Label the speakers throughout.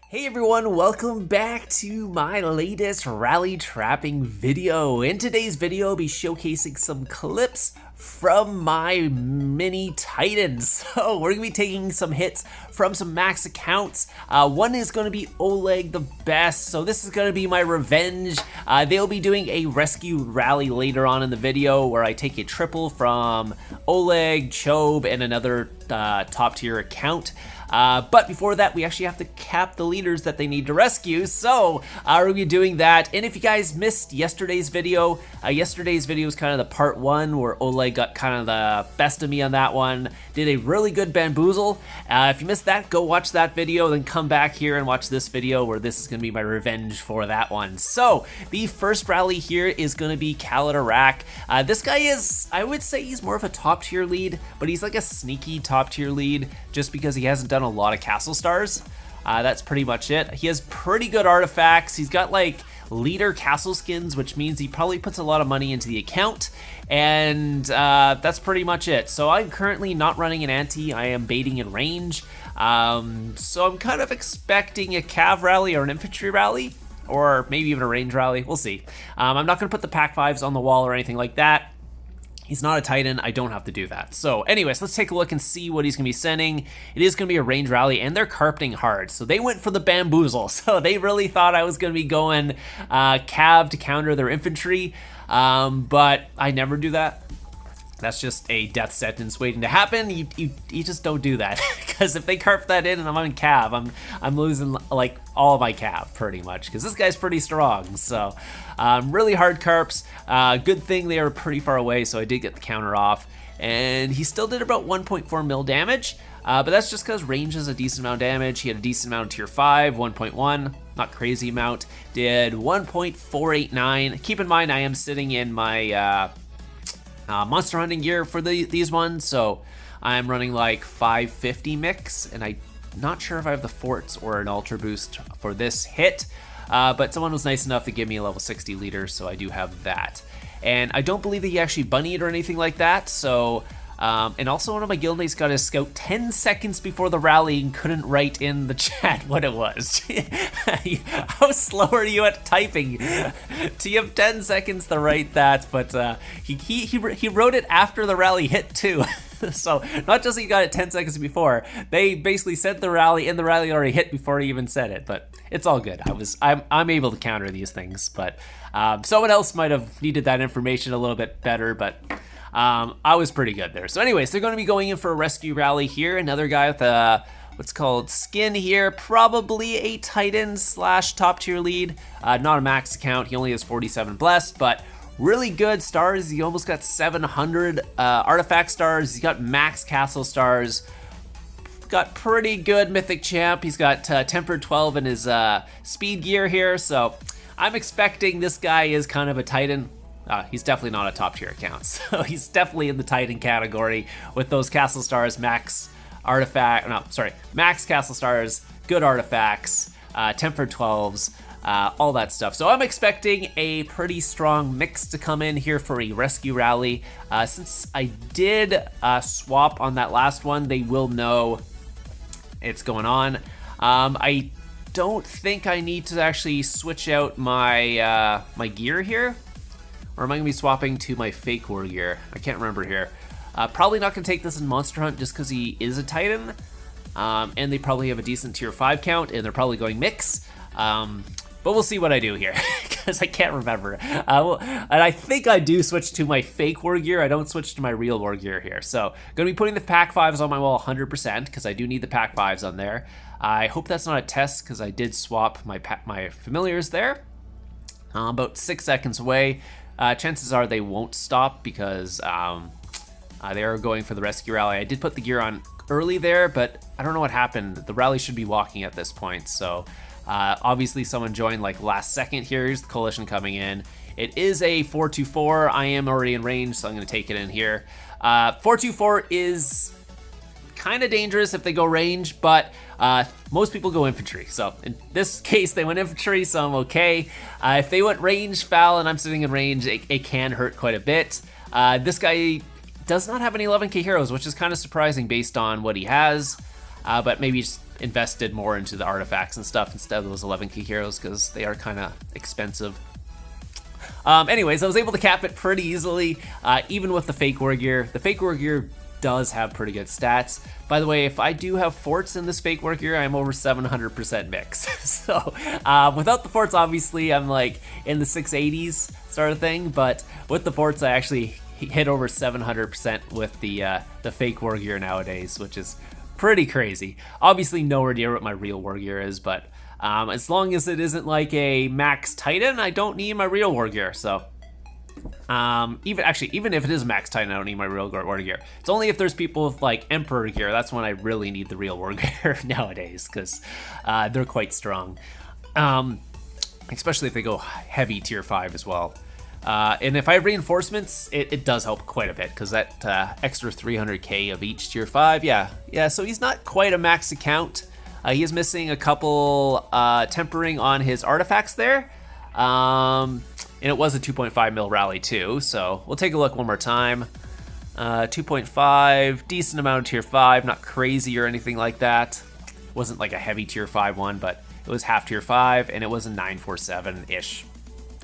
Speaker 1: Hey everyone, welcome back to my latest rally trapping video. In today's video, I'll be showcasing some clips from my mini titans. So we're gonna be taking some hits from some max accounts. One is gonna be Oleg the best, so this is gonna be my revenge. They'll be doing a rescue rally later on in the video where I take a triple from Oleg, Chobe, and another top tier account. But before that, we actually have to cap the leaders that they need to rescue, so we'll be doing that. And if you guys missed yesterday's video is kind of the part one where Oleg got kind of the best of me on that one. Did a really good bamboozle. If you missed that, go watch that video, then come back here and watch this video where this is going to be my revenge for that one. So the first rally here is going to be Predatorxvx. This guy is, I would say he's more of a top tier lead, but he's like a sneaky top tier lead just because he hasn't done a lot of castle stars. That's pretty much it. He has pretty good artifacts. He's got like leader castle skins, which means he probably puts a lot of money into the account, and that's pretty much it. So I'm currently not running an anti, I am baiting in range. So I'm kind of expecting a cav rally or an infantry rally, or maybe even a range rally, we'll see. I'm not gonna put the pack 5s on the wall or anything like that. He's not a Titan, I don't have to do that. So anyways, let's take a look and see what he's gonna be sending. It is gonna be a range rally, and they're carpeting hard. So they went for the bamboozle. So they really thought I was gonna be going cav to counter their infantry, but I never do that. That's just a death sentence waiting to happen. You just don't do that, because if they carp that in and I'm on cav, I'm losing like all of my cav pretty much, because this guy's pretty strong. So really hard carps. Good thing they are pretty far away, so I did get the counter off, and he still did about 1.4 mil damage. But that's just because range is a decent amount of damage. He had a decent amount of tier 5, 1.1, not crazy amount. Did 1.489. Keep in mind I am sitting in my monster hunting gear for these ones, so I'm running like 550 mix, and I'm not sure if I have the forts or an ultra boost for this hit, but someone was nice enough to give me a level 60 leader, so I do have that. And I don't believe that he actually bunnied or anything like that, so and also one of my guildmates got his scout 10 seconds before the rally and couldn't write in the chat what it was. How slow are you at typing? Do you have 10 seconds to write that? But he wrote it after the rally hit too. So not just he got it 10 seconds before, they basically said the rally, and the rally already hit before he even said it. But it's all good. I'm able to counter these things, but someone else might have needed that information a little bit better, but I was pretty good there. So anyways, they're going to be going in for a rescue rally here. Another guy with a what's called skin here, probably a Titan slash top tier lead. Not a max account, he only has 47 blessed, but really good stars. He almost got 700 artifact stars. He's got max castle stars. Got pretty good mythic champ. He's got tempered 12 in his speed gear here, so I'm expecting this guy is kind of a Titan. He's definitely not a top tier account, so he's definitely in the Titan category with those castle stars, max castle stars, good artifacts, tempered 12s, all that stuff. So I'm expecting a pretty strong mix to come in here for a rescue rally. Since I did swap on that last one, they will know it's going on. I don't think I need to actually switch out my my gear here. Or am I gonna be swapping to my fake war gear? I can't remember here. Probably not gonna take this in Monster Hunt just because he is a Titan. And they probably have a decent tier 5 count, and they're probably going mix. But we'll see what I do here, because I can't remember. And I think I do switch to my fake war gear. I don't switch to my real war gear here. So gonna be putting the pack 5s on my wall 100%, because I do need the pack 5s on there. I hope that's not a test, because I did swap my familiars there. About 6 seconds away. Chances are they won't stop, because they are going for the rescue rally. I did put the gear on early there, but I don't know what happened. The rally should be walking at this point, so obviously someone joined like last second here. Here's the coalition coming in. It is a 4-2-4. I am already in range, so I'm going to take it in here. 4-2-4 is kind of dangerous if they go range, but most people go infantry. So in this case, they went infantry, so I'm okay. If they went range foul and I'm sitting in range, it can hurt quite a bit. This guy does not have any 11k heroes, which is kind of surprising based on what he has. But maybe just invested more into the artifacts and stuff instead of those 11k heroes because they are kind of expensive. Anyways, I was able to cap it pretty easily, even with the fake war gear. The fake war gear does have pretty good stats. By the way, if I do have forts in this fake war gear, I'm over 700% mix. So without the forts, obviously, I'm like in the 680s sort of thing. But with the forts, I actually hit over 700% with the fake war gear nowadays, which is pretty crazy. Obviously, nowhere near what my real war gear is, but as long as it isn't like a max Titan, I don't need my real war gear. So even if it is max Titan, I don't need my real war gear. It's only if there's people with like Emperor gear, that's when I really need the real war gear nowadays, because they're quite strong. Especially if they go heavy tier 5 as well. And if I have reinforcements, it does help quite a bit, because that extra 300k of each tier 5, yeah, so he's not quite a max account. He is missing a couple tempering on his artifacts there. And it was a 2.5 mil rally too, so we'll take a look one more time. 2.5, decent amount of tier 5, not crazy or anything like that. Wasn't like a heavy tier 5 one, but it was half tier 5, and it was a 947-ish.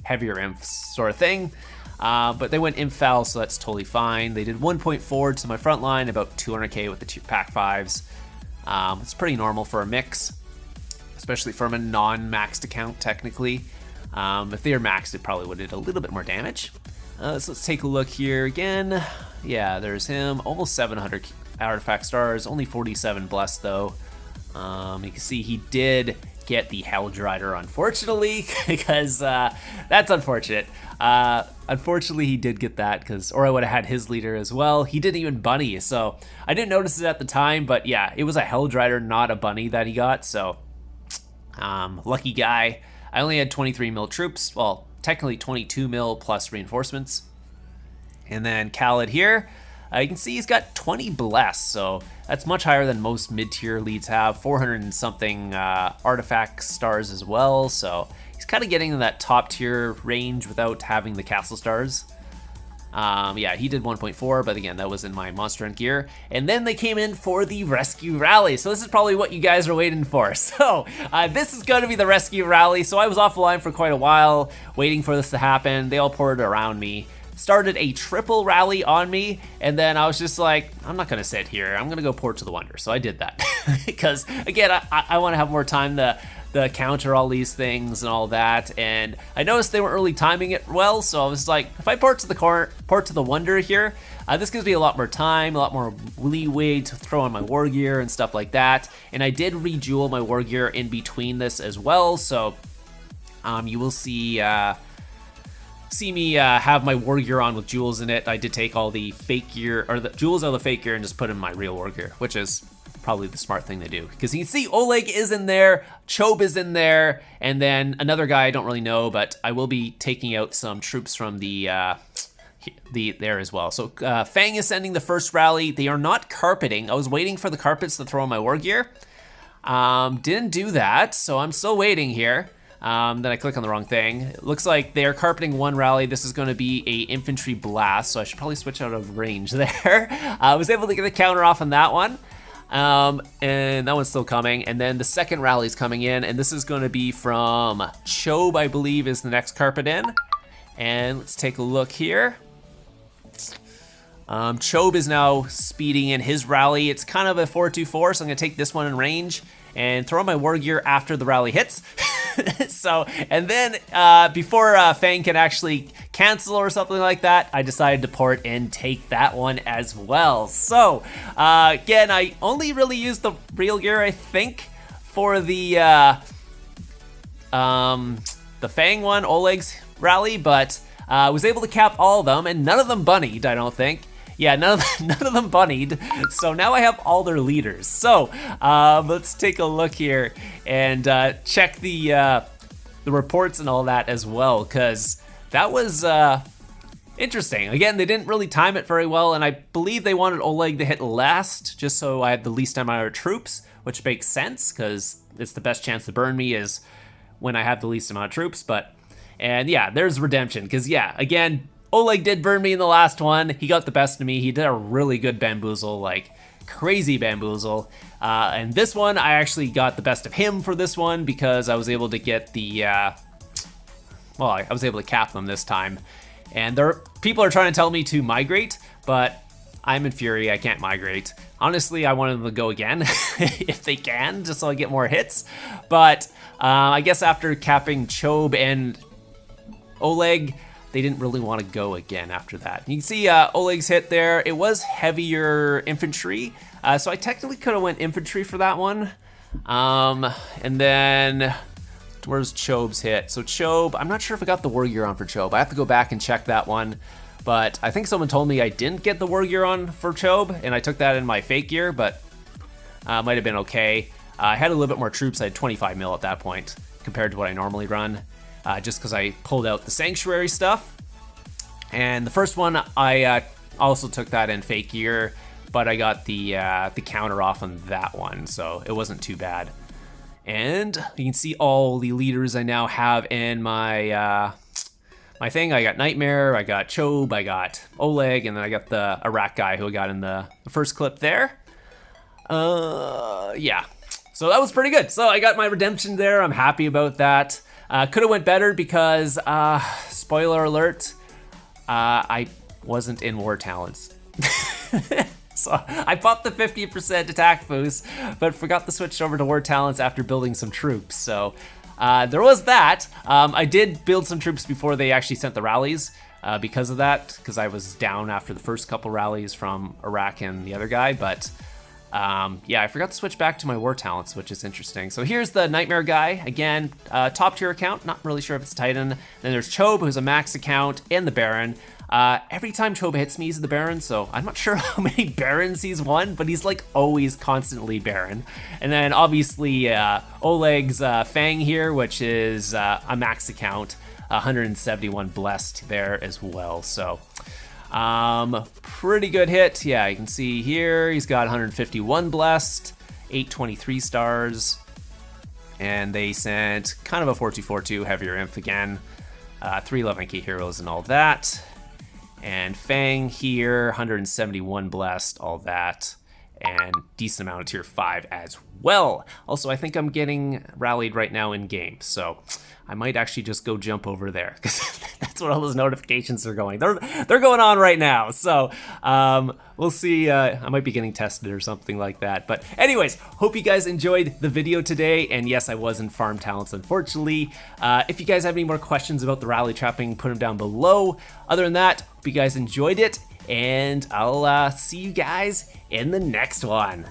Speaker 1: Heavier inf sort of thing. But they went infal, so that's totally fine. They did 1.4 to my front line, about 200k with the pack 5s. It's pretty normal for a mix, especially from a non-maxed account technically. If they were maxed, it probably would have did a little bit more damage. So let's take a look here again. Yeah, there's him, almost 700 artifact stars, only 47 blessed though. You can see he did get the Hellrider, unfortunately, because that's unfortunate. Unfortunately, he did get that, or I would have had his leader as well. He didn't even bunny, so I didn't notice it at the time, but yeah, it was a Hellrider, not a bunny that he got, so lucky guy. I only had 23 mil troops, well, technically 22 mil plus reinforcements. And then Khaled here, you can see he's got 20 bless, so that's much higher than most mid-tier leads have. 400 and something artifact stars as well, so he's kind of getting in that top tier range without having the castle stars. Yeah, he did 1.4, but again, that was in my monster hunt gear. And then they came in for the rescue rally. So this is probably what you guys are waiting for. So this is going to be the rescue rally. So I was offline for quite a while, waiting for this to happen. They all poured around me, started a triple rally on me, and then I was just like, I'm not gonna sit here, I'm gonna go port to the wonder. So I did that because again, I want to have more time to counter all these things and all that. And I noticed they weren't really timing it well, so I was like, if I port to the wonder here, this gives me a lot more time, a lot more leeway to throw on my war gear and stuff like that. And I did rejewel my war gear in between this as well, so you will see me have my war gear on with jewels in it. I did take all the fake gear, or the jewels out of the fake gear, and just put in my real war gear, which is probably the smart thing to do, because you can see Oleg is in there, Chobe is in there, and then another guy I don't really know, but I will be taking out some troops from the there as well. So Fang is sending the first rally. They are not carpeting. I was waiting for the carpets to throw in my war gear. Didn't do that, so I'm still waiting here. Then I click on the wrong thing. It looks like they're carpeting one rally. This is going to be a infantry blast, so I should probably switch out of range there. I was able to get the counter off on that one. And that one's still coming. And then the second rally is coming in, and this is going to be from Chobe, I believe, is the next carpet in. And let's take a look here. Chobe is now speeding in his rally. It's kind of a 4-2-4, so I'm going to take this one in range and throw my war gear after the rally hits. So, and then before Fang can actually cancel or something like that, I decided to port and take that one as well. So, again, I only really used the real gear, I think, for the Fang one, Oleg's rally, but I was able to cap all of them, and none of them bunnied, I don't think. Yeah, none of them bunnied, so now I have all their leaders. So let's take a look here and check the reports and all that as well, because that was interesting. Again, they didn't really time it very well, and I believe they wanted Oleg to hit last, just so I had the least amount of troops, which makes sense, because it's the best chance to burn me is when I have the least amount of troops. And yeah, there's redemption, because yeah, again, Oleg did burn me in the last one. He got the best of me. He did a really good bamboozle, like crazy bamboozle. And this one, I actually got the best of him for this one because I was able to get the, well, I was able to cap them this time. And people are trying to tell me to migrate, but I'm in Fury, I can't migrate. Honestly, I wanted them to go again, if they can, just so I get more hits. But I guess after capping Chobe and Oleg, they didn't really want to go again after that. You can see Oleg's hit there. It was heavier infantry, so I technically could have went infantry for that one. And then, where's Chobe's hit? So Chobe, I'm not sure if I got the war gear on for Chobe. I have to go back and check that one. But I think someone told me I didn't get the war gear on for Chobe, and I took that in my fake gear, but might have been okay. I had a little bit more troops. I had 25 mil at that point compared to what I normally run, just because I pulled out the Sanctuary stuff. And the first one, I also took that in fake gear, but I got the counter off on that one, so it wasn't too bad. And you can see all the leaders I now have in my my thing. I got Nightmare, I got Chobe, I got Oleg, and then I got the Iraq guy who I got in the first clip there. Yeah, so that was pretty good. So I got my redemption there. I'm happy about that. Could have went better because, spoiler alert, I wasn't in War Talents. So I popped the 50% attack boost, but forgot to switch over to War Talents after building some troops. So there was that. I did build some troops before they actually sent the rallies because of that, because I was down after the first couple rallies from Iraq and the other guy. But yeah, I forgot to switch back to my War Talents, which is interesting. So here's the Nightmare guy. Again, top tier account, not really sure if it's Titan. Then there's Chobe, who's a max account, and the Baron. Every time Chobe hits me, he's the Baron, so I'm not sure how many Barons he's won, but he's like always constantly Baron. And then obviously Oleg's Fang here, which is a max account, 171 blessed there as well. So pretty good hit. Yeah, you can see here he's got 151 blessed, 823 stars, and they sent kind of a 4242 heavier inf again, 311 key heroes and all that. And Fang here, 171 blessed, all that, and decent amount of tier 5 as well. Also, I think I'm getting rallied right now in game, so I might actually just go jump over there because that's what all those notifications are going. They're going on right now. So we'll see. I might be getting tested or something like that. But anyways, hope you guys enjoyed the video today. And yes, I was in Farm Talents, unfortunately. If you guys have any more questions about the rally trapping, put them down below. Other than that, hope you guys enjoyed it, and I'll see you guys in the next one.